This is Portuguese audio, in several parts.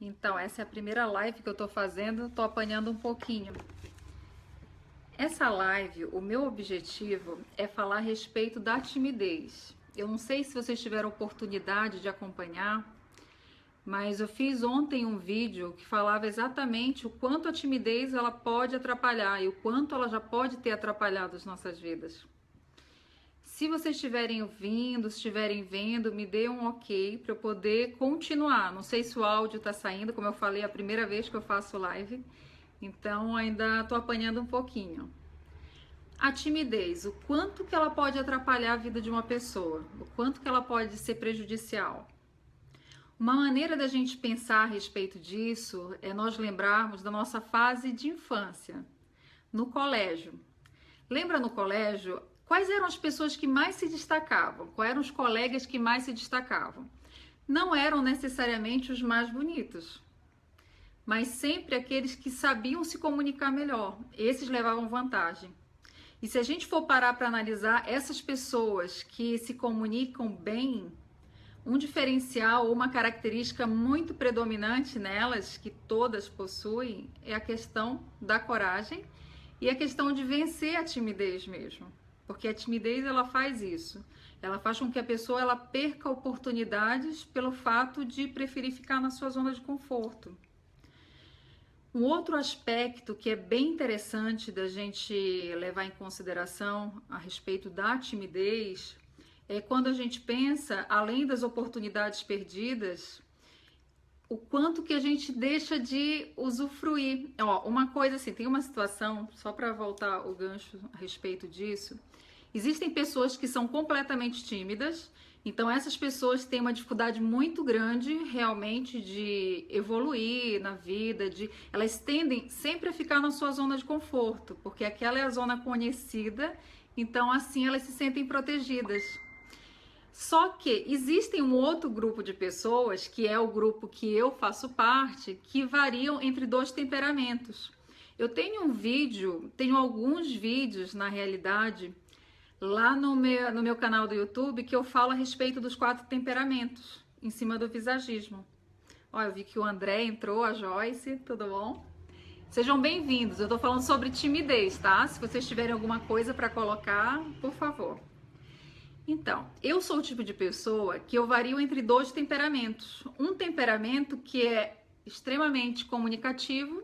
Então, essa é a primeira live que eu tô fazendo, tô apanhando um pouquinho. Essa live, o meu objetivo é falar a respeito da timidez. Eu não sei se vocês tiveram oportunidade de acompanhar, mas eu fiz ontem um vídeo que falava exatamente o quanto a timidez ela pode atrapalhar e o quanto ela já pode ter atrapalhado as nossas vidas. Se vocês estiverem ouvindo, se estiverem vendo, me dê um ok para eu poder continuar. Não sei se o áudio está saindo, como eu falei, é a primeira vez que eu faço live, então ainda estou apanhando um pouquinho. A timidez, o quanto que ela pode atrapalhar a vida de uma pessoa, o quanto que ela pode ser prejudicial. Uma maneira da gente pensar a respeito disso é nós lembrarmos da nossa fase de infância, no colégio. Lembra no colégio quais eram as pessoas que mais se destacavam? Quais eram os colegas que mais se destacavam? Não eram necessariamente os mais bonitos, mas sempre aqueles que sabiam se comunicar melhor. Esses levavam vantagem. E se a gente for parar para analisar essas pessoas que se comunicam bem, um diferencial ou uma característica muito predominante nelas, que todas possuem, é a questão da coragem e a questão de vencer a timidez mesmo. Porque a timidez ela faz isso. Ela faz com que a pessoa ela perca oportunidades pelo fato de preferir ficar na sua zona de conforto. Um outro aspecto que é bem interessante da gente levar em consideração a respeito da timidez é quando a gente pensa, além das oportunidades perdidas, o quanto que a gente deixa de usufruir. Ó, uma coisa assim, tem uma situação, só para voltar o gancho a respeito disso, existem pessoas que são completamente tímidas, então essas pessoas têm uma dificuldade muito grande realmente de evoluir na vida, elas tendem sempre a ficar na sua zona de conforto, porque aquela é a zona conhecida, então assim elas se sentem protegidas. Só que existem um outro grupo de pessoas, que é o grupo que eu faço parte, que variam entre dois temperamentos. Eu tenho um vídeo, tenho alguns vídeos na realidade, lá no meu canal do YouTube, que eu falo a respeito dos 4 temperamentos, em cima do visagismo. Ó, eu vi que o André entrou, a Joyce, tudo bom? Sejam bem-vindos, eu tô falando sobre timidez, tá? Se vocês tiverem alguma coisa para colocar, por favor. Então, eu sou o tipo de pessoa que eu vario entre dois temperamentos. Um temperamento que é extremamente comunicativo,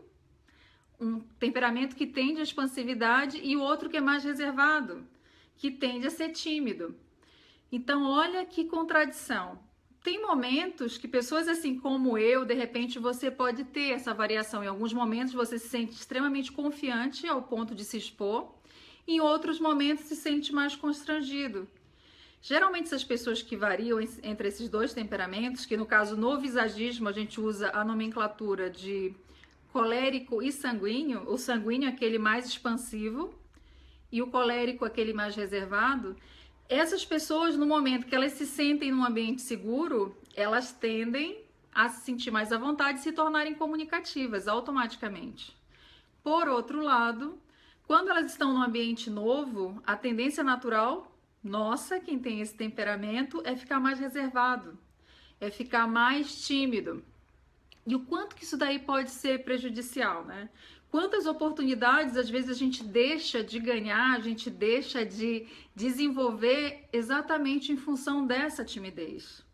um temperamento que tende à expansividade e o outro que é mais reservado, que tende a ser tímido. Então, olha que contradição. Tem momentos que pessoas assim como eu, de repente você pode ter essa variação. Em alguns momentos você se sente extremamente confiante ao ponto de se expor, em outros momentos se sente mais constrangido. Geralmente essas pessoas que variam entre esses dois temperamentos, que no caso no visagismo a gente usa a nomenclatura de colérico e sanguíneo, o sanguíneo é aquele mais expansivo e o colérico é aquele mais reservado, essas pessoas no momento que elas se sentem num ambiente seguro, elas tendem a se sentir mais à vontade e se tornarem comunicativas automaticamente. Por outro lado, quando elas estão num ambiente novo, a tendência natural nossa, quem tem esse temperamento, é ficar mais reservado, é ficar mais tímido. E o quanto que isso daí pode ser prejudicial, né? Quantas oportunidades às vezes a gente deixa de ganhar, a gente deixa de desenvolver exatamente em função dessa timidez.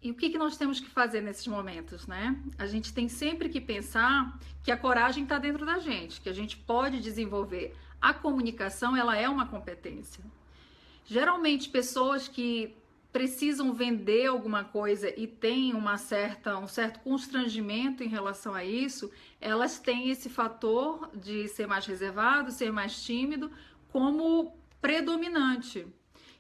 E o que nós temos que fazer nesses momentos, né? A gente tem sempre que pensar que a coragem está dentro da gente, que a gente pode desenvolver. A comunicação, ela é uma competência. Geralmente, pessoas que precisam vender alguma coisa e têm um certo constrangimento em relação a isso, elas têm esse fator de ser mais reservado, ser mais tímido, como predominante.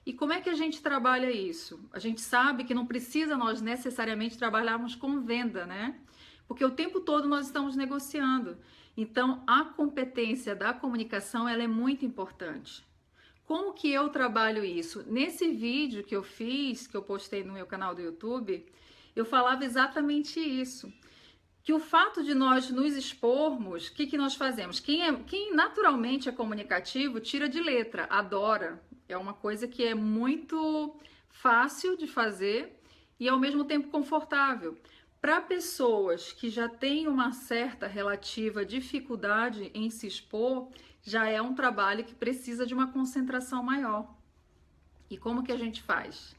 E como é que a gente trabalha isso? A gente sabe que não precisa nós necessariamente trabalharmos com venda, né? Porque o tempo todo nós estamos negociando. Então, a competência da comunicação, ela é muito importante. Como que eu trabalho isso? Nesse vídeo que eu fiz, que eu postei no meu canal do YouTube, eu falava exatamente isso. Que o fato de nós nos expormos, o que nós fazemos? Quem naturalmente é comunicativo, tira de letra, adora. É uma coisa que é muito fácil de fazer e ao mesmo tempo confortável. Para pessoas que já têm uma certa relativa dificuldade em se expor, já é um trabalho que precisa de uma concentração maior. E como que a gente faz?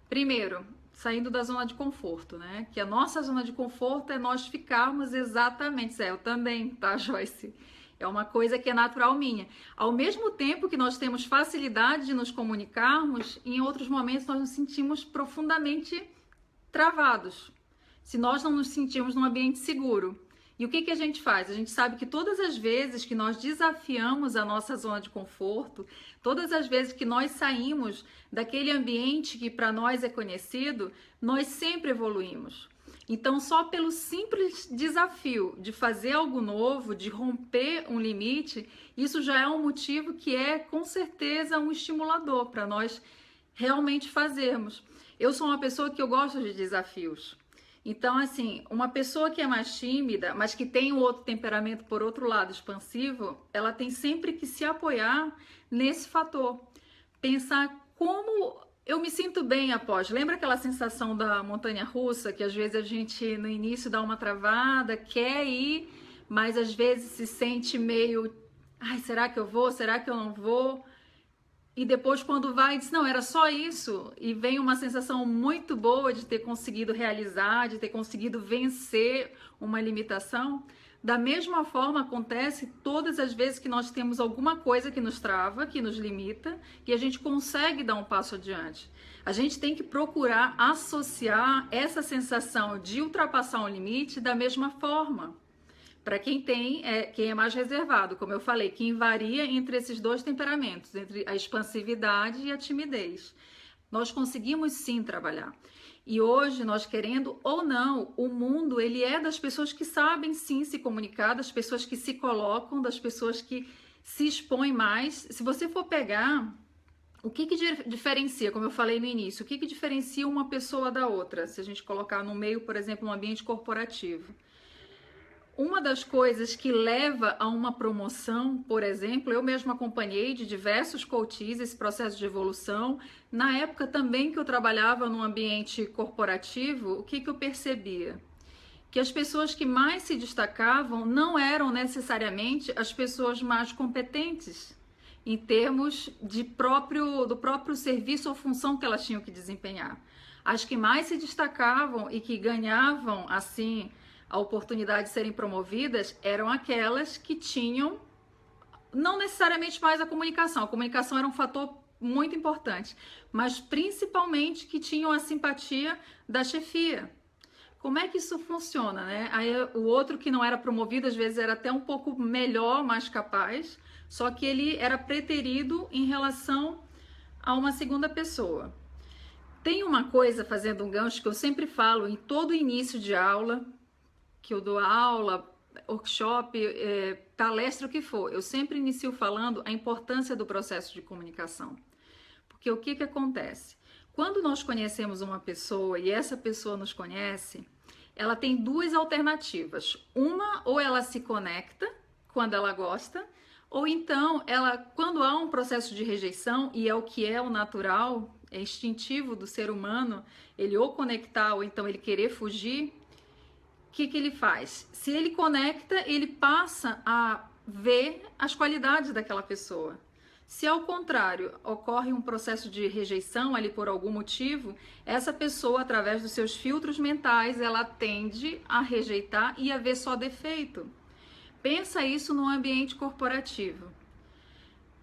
Primeiro, saindo da zona de conforto, né? Que a nossa zona de conforto é nós ficarmos exatamente, eu também, tá, Joyce? É uma coisa que é natural minha. Ao mesmo tempo que nós temos facilidade de nos comunicarmos, em outros momentos nós nos sentimos profundamente travados, se nós não nos sentirmos num ambiente seguro. E o que que a gente faz? A gente sabe que todas as vezes que nós desafiamos a nossa zona de conforto, todas as vezes que nós saímos daquele ambiente que para nós é conhecido, nós sempre evoluímos. Então, só pelo simples desafio de fazer algo novo, de romper um limite, isso já é um motivo que é, com certeza, um estimulador para nós realmente fazermos. Eu sou uma pessoa que eu gosto de desafios. Então, assim, uma pessoa que é mais tímida, mas que tem um outro temperamento, por outro lado, expansivo, ela tem sempre que se apoiar nesse fator. Pensar como eu me sinto bem após. Lembra aquela sensação da montanha-russa, que às vezes a gente, no início, dá uma travada, quer ir, mas às vezes se sente meio, ai, será que eu vou? Será que eu não vou? E depois, quando vai, diz, não, era só isso. E vem uma sensação muito boa de ter conseguido realizar, de ter conseguido vencer uma limitação. Da mesma forma, acontece todas as vezes que nós temos alguma coisa que nos trava, que nos limita, e a gente consegue dar um passo adiante. A gente tem que procurar associar essa sensação de ultrapassar um limite da mesma forma. Para quem quem é mais reservado, como eu falei, quem varia entre esses dois temperamentos, entre a expansividade e a timidez. Nós conseguimos sim trabalhar. E hoje, nós querendo ou não, o mundo ele é das pessoas que sabem sim se comunicar, das pessoas que se colocam, das pessoas que se expõem mais. Se você for pegar, o que diferencia, como eu falei no início, o que diferencia uma pessoa da outra? Se a gente colocar no meio, por exemplo, um ambiente corporativo. Uma das coisas que leva a uma promoção, por exemplo, eu mesma acompanhei de diversos coaches esse processo de evolução. Na época também que eu trabalhava no ambiente corporativo, o que eu percebia? Que as pessoas que mais se destacavam não eram necessariamente as pessoas mais competentes em termos do próprio serviço ou função que elas tinham que desempenhar. As que mais se destacavam e que ganhavam, assim, a oportunidade de serem promovidas eram aquelas que tinham, não necessariamente mais a comunicação era um fator muito importante, mas principalmente que tinham a simpatia da chefia. Como é que isso funciona, né? Aí o outro que não era promovido, às vezes era até um pouco melhor, mais capaz, só que ele era preterido em relação a uma segunda pessoa. Tem uma coisa, fazendo um gancho, que eu sempre falo em todo início de aula, que eu dou aula, workshop, palestra, o que for, eu sempre inicio falando a importância do processo de comunicação. Porque o que acontece? Quando nós conhecemos uma pessoa e essa pessoa nos conhece, ela tem duas alternativas. Uma, ou ela se conecta quando ela gosta, ou então, quando há um processo de rejeição, e é o que é o natural, é instintivo do ser humano, ele ou conectar ou então ele querer fugir, o que ele faz? Se ele conecta, ele passa a ver as qualidades daquela pessoa. Se ao contrário, ocorre um processo de rejeição ali por algum motivo, essa pessoa, através dos seus filtros mentais, ela tende a rejeitar e a ver só defeito. Pensa isso no ambiente corporativo.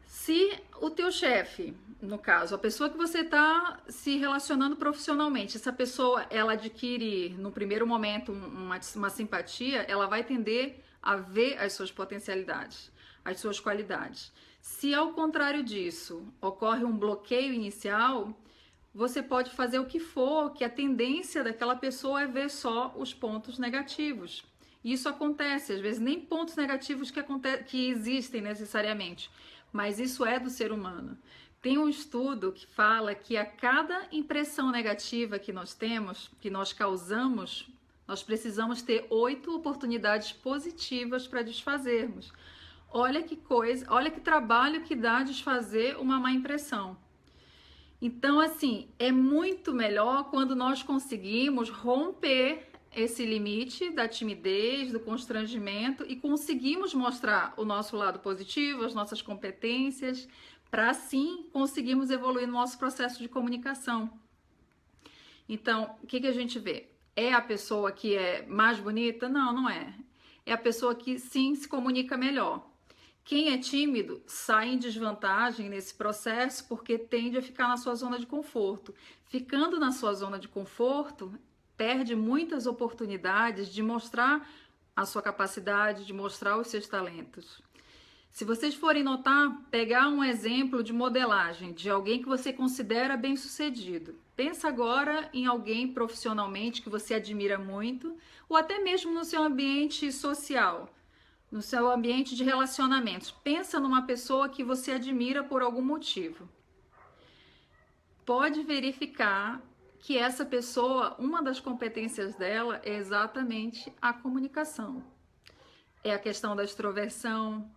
Se o teu chefe, no caso, a pessoa que você está se relacionando profissionalmente, essa pessoa, ela adquire, no primeiro momento, uma simpatia, ela vai tender a ver as suas potencialidades, as suas qualidades. Se, ao contrário disso, ocorre um bloqueio inicial, você pode fazer o que for, que a tendência daquela pessoa é ver só os pontos negativos. Isso acontece, às vezes nem pontos negativos que existem necessariamente, mas isso é do ser humano. Tem um estudo que fala que a cada impressão negativa que nós temos, que nós causamos, nós precisamos ter 8 oportunidades positivas para desfazermos. Olha que coisa, olha que trabalho que dá desfazer uma má impressão. Então, assim, é muito melhor quando nós conseguimos romper esse limite da timidez, do constrangimento e conseguimos mostrar o nosso lado positivo, as nossas competências, para assim conseguirmos evoluir no nosso processo de comunicação. Então, o que a gente vê? É a pessoa que é mais bonita? Não, não é. É a pessoa que sim se comunica melhor. Quem é tímido sai em desvantagem nesse processo porque tende a ficar na sua zona de conforto. Ficando na sua zona de conforto, perde muitas oportunidades de mostrar a sua capacidade, de mostrar os seus talentos. Se vocês forem notar, pegar um exemplo de modelagem de alguém que você considera bem-sucedido. Pensa agora em alguém profissionalmente que você admira muito, ou até mesmo no seu ambiente social, no seu ambiente de relacionamentos. Pensa numa pessoa que você admira por algum motivo. Pode verificar que essa pessoa, uma das competências dela é exatamente a comunicação. É a questão da extroversão,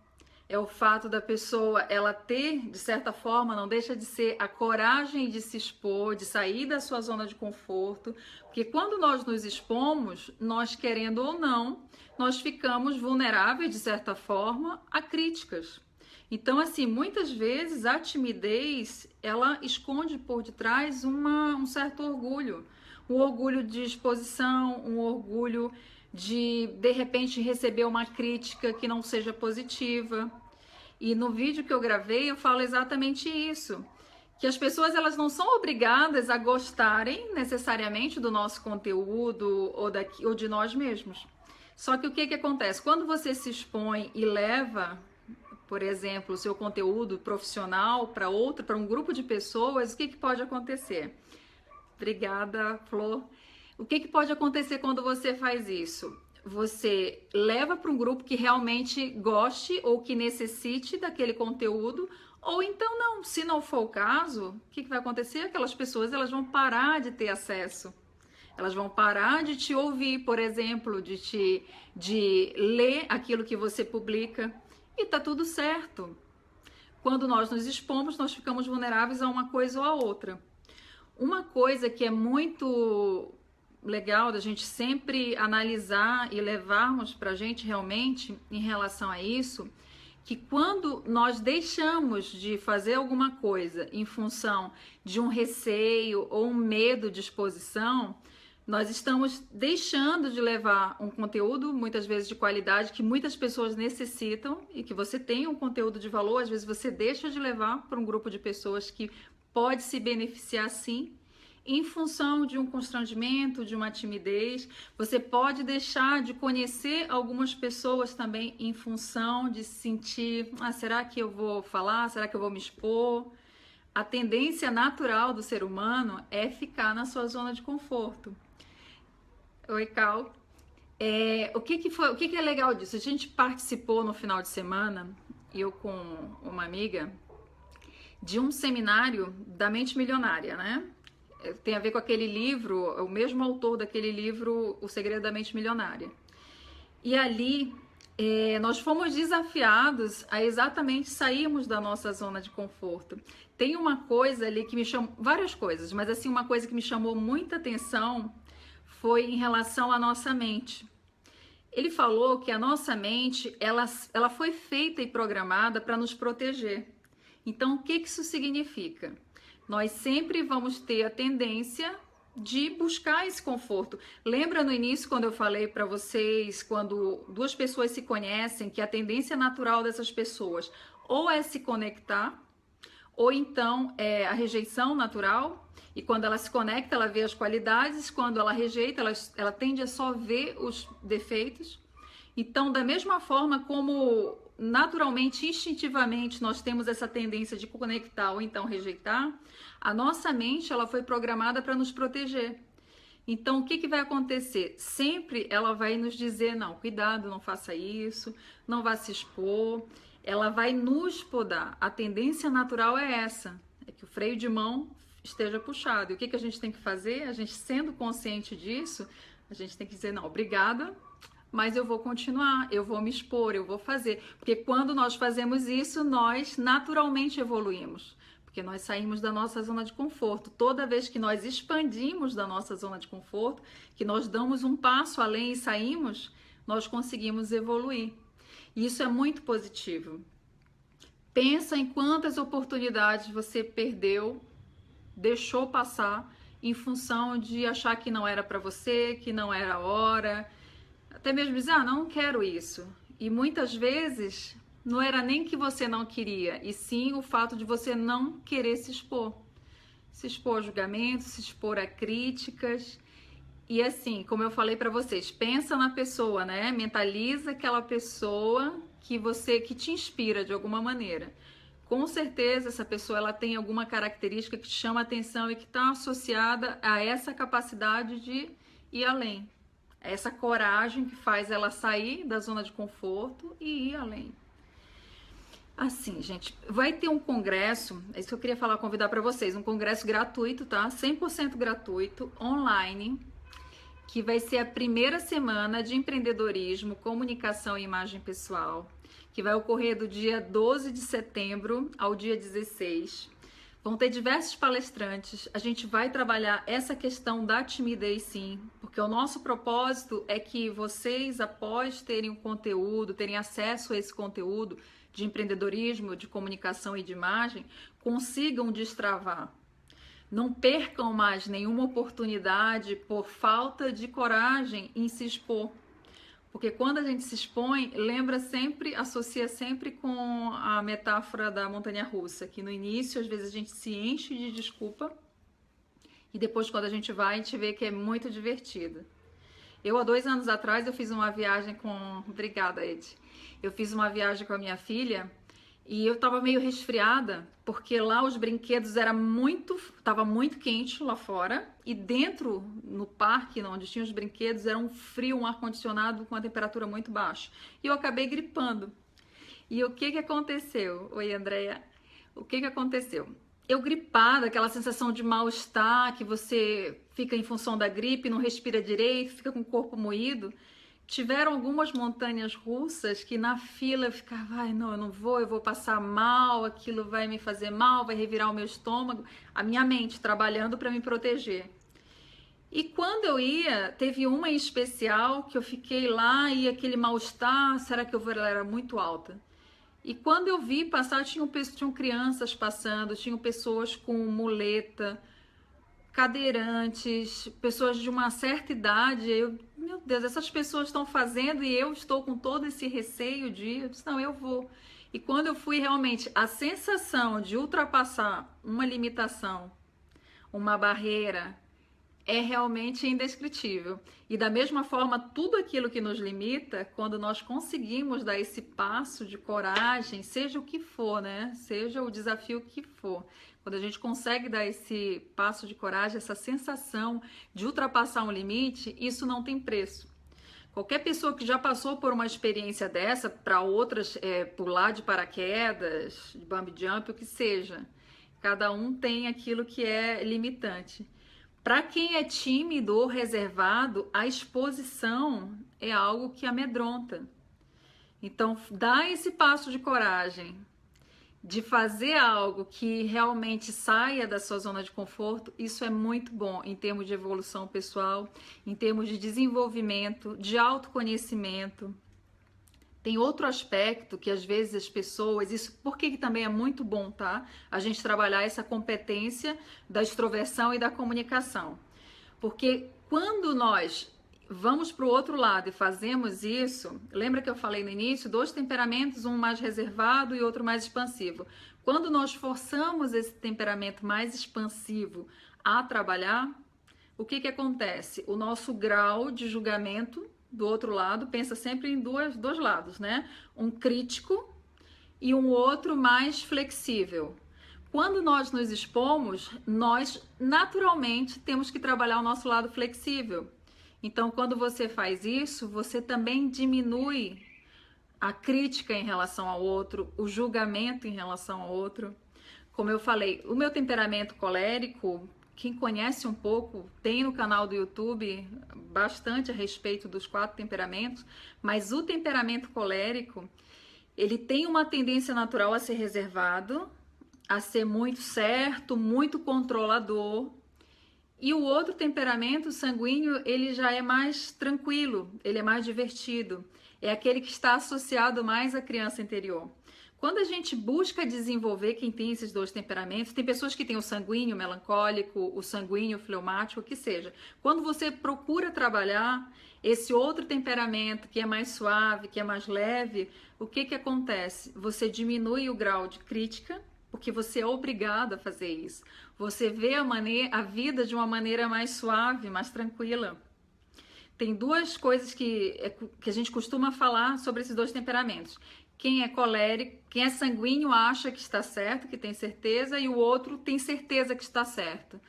é o fato da pessoa ela ter, de certa forma, não deixa de ser a coragem de se expor, de sair da sua zona de conforto, porque quando nós nos expomos, nós querendo ou não, nós ficamos vulneráveis, de certa forma, a críticas. Então, assim, muitas vezes a timidez, ela esconde por detrás um certo orgulho. Um orgulho de exposição, um orgulho de repente, receber uma crítica que não seja positiva. E no vídeo que eu gravei, eu falo exatamente isso. Que as pessoas, elas não são obrigadas a gostarem necessariamente do nosso conteúdo ou de nós mesmos. Só que o que acontece? Quando você se expõe e leva, por exemplo, o seu conteúdo profissional para um grupo de pessoas, o que pode acontecer? Obrigada, Flor. O que pode acontecer quando você faz isso? Você leva para um grupo que realmente goste ou que necessite daquele conteúdo, ou então não. Se não for o caso, o que vai acontecer? Aquelas pessoas, elas vão parar de ter acesso. Elas vão parar de te ouvir, por exemplo, de ler aquilo que você publica. E tá tudo certo. Quando nós nos expomos, nós ficamos vulneráveis a uma coisa ou a outra. Uma coisa que é muito legal da gente sempre analisar e levarmos para a gente realmente em relação a isso, que quando nós deixamos de fazer alguma coisa em função de um receio ou um medo de exposição, nós estamos deixando de levar um conteúdo, muitas vezes de qualidade, que muitas pessoas necessitam e que você tem um conteúdo de valor, às vezes você deixa de levar para um grupo de pessoas que pode se beneficiar sim, em função de um constrangimento, de uma timidez. Você pode deixar de conhecer algumas pessoas também em função de se sentir, será que eu vou falar? Será que eu vou me expor? A tendência natural do ser humano é ficar na sua zona de conforto. Oi, Cal. O que é legal disso? A gente participou no final de semana, eu com uma amiga, de um seminário da Mente Milionária, né? Tem a ver com aquele livro, o mesmo autor daquele livro, O Segredo da Mente Milionária. E ali nós fomos desafiados a exatamente sairmos da nossa zona de conforto. Tem uma coisa ali que me chamou, várias coisas, mas assim, uma coisa que me chamou muita atenção foi em relação à nossa mente. Ele falou que a nossa mente, ela foi feita e programada para nos proteger. Então, o que isso significa? Nós sempre vamos ter a tendência de buscar esse conforto. Lembra no início quando eu falei para vocês, quando duas pessoas se conhecem, que a tendência natural dessas pessoas ou é se conectar, ou então é a rejeição natural, e quando ela se conecta, ela vê as qualidades, quando ela rejeita, ela tende a só ver os defeitos. Então, da mesma forma como naturalmente, instintivamente, nós temos essa tendência de conectar ou então rejeitar, a nossa mente ela foi programada para nos proteger. Então, o que vai acontecer? Sempre ela vai nos dizer, não, cuidado, não faça isso, não vá se expor. Ela vai nos podar. A tendência natural é essa, é que o freio de mão esteja puxado. E o que a gente tem que fazer? A gente, sendo consciente disso, a gente tem que dizer, não, obrigada, mas eu vou continuar, eu vou me expor, eu vou fazer. Porque quando nós fazemos isso, nós naturalmente evoluímos. Porque porque nós saímos da nossa zona de conforto. Toda vez que nós expandimos da nossa zona de conforto, que nós damos um passo além e saímos, nós conseguimos evoluir. E isso é muito positivo. Pensa em quantas oportunidades você perdeu, deixou passar em função de achar que não era para você, que não era a hora, até mesmo dizer, não quero isso. E muitas vezes não era nem que você não queria, e sim o fato de você não querer se expor a julgamentos, se expor a críticas. E assim, como eu falei para vocês, pensa na pessoa, né? Mentaliza aquela pessoa que te inspira de alguma maneira. Com certeza essa pessoa ela tem alguma característica que te chama a atenção e que está associada a essa capacidade de ir além. Essa coragem que faz ela sair da zona de conforto e ir além. Assim, gente, vai ter um congresso, é isso que eu queria falar, convidar para vocês, um congresso gratuito, tá? 100% gratuito, online, que vai ser a primeira semana de empreendedorismo, comunicação e imagem pessoal, que vai ocorrer do dia 12 de setembro ao dia 16. Vão ter diversos palestrantes, a gente vai trabalhar essa questão da timidez sim, porque o nosso propósito é que vocês, após terem o conteúdo, terem acesso a esse conteúdo de empreendedorismo, de comunicação e de imagem, consigam destravar. Não percam mais nenhuma oportunidade por falta de coragem em se expor. Porque quando a gente se expõe, associa sempre com a metáfora da montanha-russa, que no início, às vezes, a gente se enche de desculpa e depois, quando a gente vai, a gente vê que é muito divertido. Há 2 anos atrás, eu fiz uma viagem com... Obrigada, Ed. Eu fiz uma viagem com a minha filha e eu tava meio resfriada, porque lá os brinquedos tava muito quente lá fora, e dentro, no parque, onde tinha os brinquedos, era um frio, um ar-condicionado com uma temperatura muito baixa. E eu acabei gripando. E o que aconteceu? Oi, Andréia. O que aconteceu? Eu gripada, aquela sensação de mal-estar, que você fica em função da gripe, não respira direito, fica com o corpo moído. Tiveram algumas montanhas russas que na fila eu ficava, não, eu não vou, eu vou passar mal, aquilo vai me fazer mal, vai revirar o meu estômago, a minha mente trabalhando para me proteger. E quando eu ia, teve uma em especial que eu fiquei lá e aquele mal-estar, será que ela era muito alta? E quando eu vi passar, tinham crianças passando, tinham pessoas com muleta, cadeirantes, pessoas de uma certa idade. Meu Deus, essas pessoas estão fazendo e eu estou com todo esse receio eu disse, não, eu vou. E quando eu fui realmente, a sensação de ultrapassar uma limitação, uma barreira, é realmente indescritível. E da mesma forma, tudo aquilo que nos limita, quando nós conseguimos dar esse passo de coragem, seja o que for, né? Seja o desafio que for, quando a gente consegue dar esse passo de coragem, essa sensação de ultrapassar um limite, isso não tem preço. Qualquer pessoa que já passou por uma experiência dessa, para outras, pular de paraquedas, de bungee jump, o que seja, cada um tem aquilo que é limitante. Para quem é tímido ou reservado, a exposição é algo que amedronta. Então, dá esse passo de coragem, de fazer algo que realmente saia da sua zona de conforto, isso é muito bom em termos de evolução pessoal, em termos de desenvolvimento, de autoconhecimento. Tem outro aspecto que às vezes as pessoas, isso porque também é muito bom, tá? A gente trabalhar essa competência da extroversão e da comunicação. Porque quando nós vamos para o outro lado e fazemos isso, lembra que eu falei no início, 2 temperamentos, um mais reservado e outro mais expansivo. Quando nós forçamos esse temperamento mais expansivo a trabalhar, o que acontece? O nosso grau de julgamento do outro lado, pensa sempre em dois lados, né? Um crítico e um outro mais flexível. Quando nós nos expomos, nós naturalmente temos que trabalhar o nosso lado flexível. Então, quando você faz isso, você também diminui a crítica em relação ao outro, o julgamento em relação ao outro. Como eu falei, o meu temperamento colérico, quem conhece um pouco, tem no canal do YouTube bastante a respeito dos 4 temperamentos, mas o temperamento colérico, ele tem uma tendência natural a ser reservado, a ser muito certo, muito controlador. E o outro temperamento, sanguíneo, ele já é mais tranquilo, ele é mais divertido. É aquele que está associado mais à criança interior. Quando a gente busca desenvolver quem tem esses dois temperamentos, tem pessoas que têm o sanguíneo melancólico, o sanguíneo fleumático, o que seja. Quando você procura trabalhar esse outro temperamento que é mais suave, que é mais leve, o que que acontece? Você diminui o grau de crítica, porque você é obrigado a fazer isso. Você vê a vida de uma maneira mais suave, mais tranquila. Tem duas coisas que a gente costuma falar sobre esses dois temperamentos. Quem é colérico, quem é sanguíneo acha que está certo, que tem certeza, e o outro tem certeza que está certo.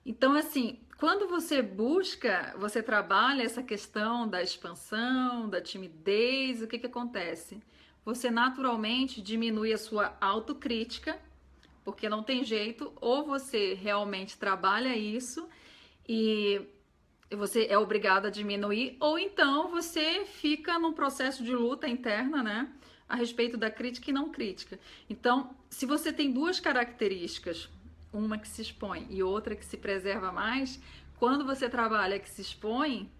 Então, assim, quando você busca, você trabalha essa questão da expansão, da timidez, o que que acontece? Você naturalmente diminui a sua autocrítica, porque não tem jeito, ou você realmente trabalha isso e você é obrigado a diminuir, ou então você fica num processo de luta interna, né, a respeito da crítica e não crítica. Então, se você tem duas características, uma que se expõe e outra que se preserva mais, quando você trabalha que se expõe,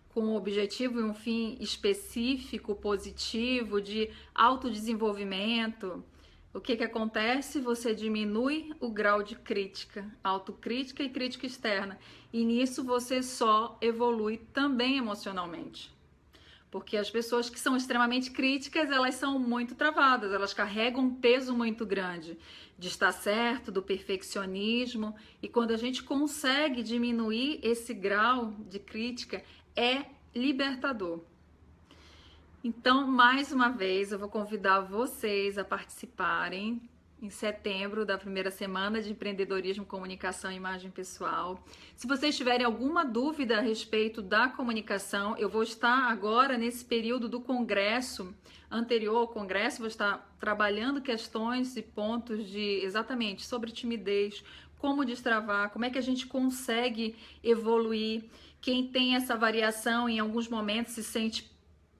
com um objetivo e um fim específico, positivo, de autodesenvolvimento, o que que acontece? Você diminui o grau de crítica, autocrítica e crítica externa. E nisso você só evolui também emocionalmente. Porque as pessoas que são extremamente críticas, elas são muito travadas, elas carregam um peso muito grande de estar certo, do perfeccionismo. E quando a gente consegue diminuir esse grau de crítica, é libertador. Então, mais uma vez, eu vou convidar vocês a participarem em setembro da primeira semana de empreendedorismo, comunicação e imagem pessoal. Se vocês tiverem alguma dúvida a respeito da comunicação, eu vou estar agora nesse período do congresso, anterior ao congresso, vou estar trabalhando questões e pontos de exatamente sobre timidez, como destravar, como é que a gente consegue evoluir. Quem tem essa variação em alguns momentos se sente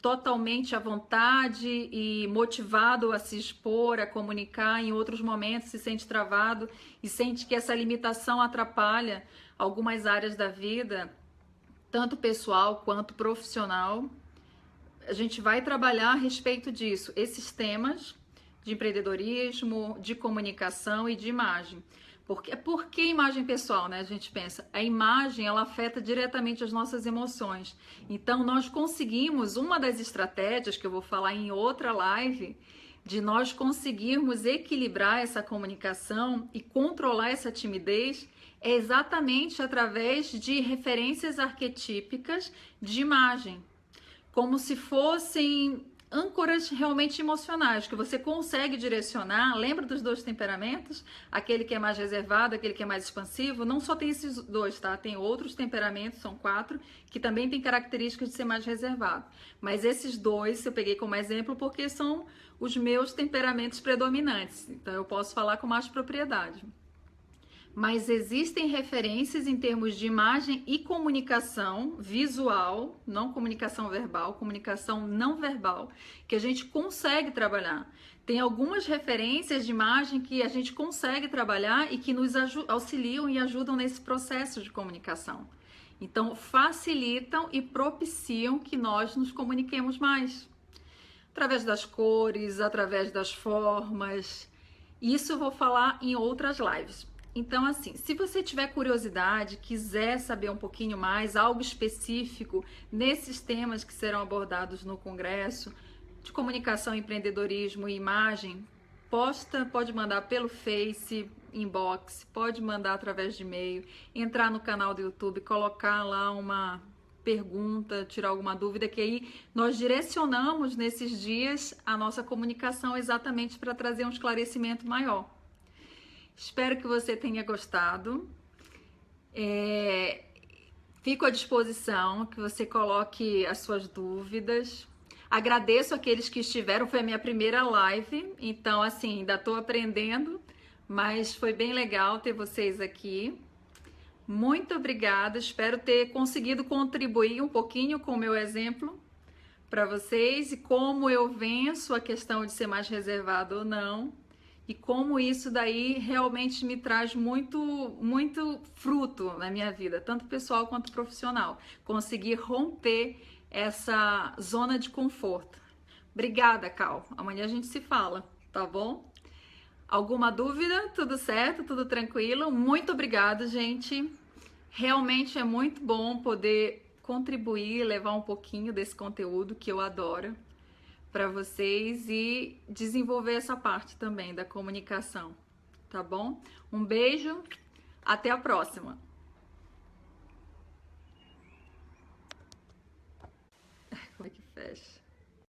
totalmente à vontade e motivado a se expor, a comunicar, em outros momentos se sente travado e sente que essa limitação atrapalha algumas áreas da vida, tanto pessoal quanto profissional. A gente vai trabalhar a respeito disso, esses temas de empreendedorismo, de comunicação e de imagem. Por que imagem pessoal, né? A gente pensa, a imagem, ela afeta diretamente as nossas emoções. Então, nós conseguimos, uma das estratégias que eu vou falar em outra live, de nós conseguirmos equilibrar essa comunicação e controlar essa timidez, é exatamente através de referências arquetípicas de imagem. Como se fossem âncoras realmente emocionais, que você consegue direcionar. Lembra dos dois temperamentos? Aquele que é mais reservado, aquele que é mais expansivo. Não só tem esses dois, tá? Tem outros temperamentos, são 4, que também tem características de ser mais reservado. Mas esses dois eu peguei como exemplo porque são os meus temperamentos predominantes. Então eu posso falar com mais propriedade. Mas existem referências em termos de imagem e comunicação visual, não comunicação verbal, comunicação não verbal, que a gente consegue trabalhar. Tem algumas referências de imagem que a gente consegue trabalhar e que nos auxiliam e ajudam nesse processo de comunicação. Então, facilitam e propiciam que nós nos comuniquemos mais. Através das cores, através das formas. Isso eu vou falar em outras lives. Então, assim, se você tiver curiosidade, quiser saber um pouquinho mais, algo específico nesses temas que serão abordados no congresso, de comunicação, empreendedorismo e imagem, pode mandar pelo Face, inbox, pode mandar através de e-mail, entrar no canal do YouTube, colocar lá uma pergunta, tirar alguma dúvida, que aí nós direcionamos nesses dias a nossa comunicação exatamente para trazer um esclarecimento maior. Espero que você tenha gostado. Fico à disposição, que você coloque as suas dúvidas. Agradeço aqueles que estiveram, foi a minha primeira live, então assim, ainda estou aprendendo, mas foi bem legal ter vocês aqui. Muito obrigada, espero ter conseguido contribuir um pouquinho com o meu exemplo para vocês e como eu venço a questão de ser mais reservado ou não. e como isso daí realmente me traz muito fruto na minha vida, tanto pessoal quanto profissional. Conseguir romper essa zona de conforto. Obrigada, Cal. Amanhã a gente se fala, tá bom? Alguma dúvida? Tudo certo? Tudo tranquilo? Muito obrigada, gente. Realmente é muito bom poder contribuir, levar um pouquinho desse conteúdo que eu adoro para vocês e desenvolver essa parte também da comunicação, tá bom? Um beijo, até a próxima. Como é que fecha?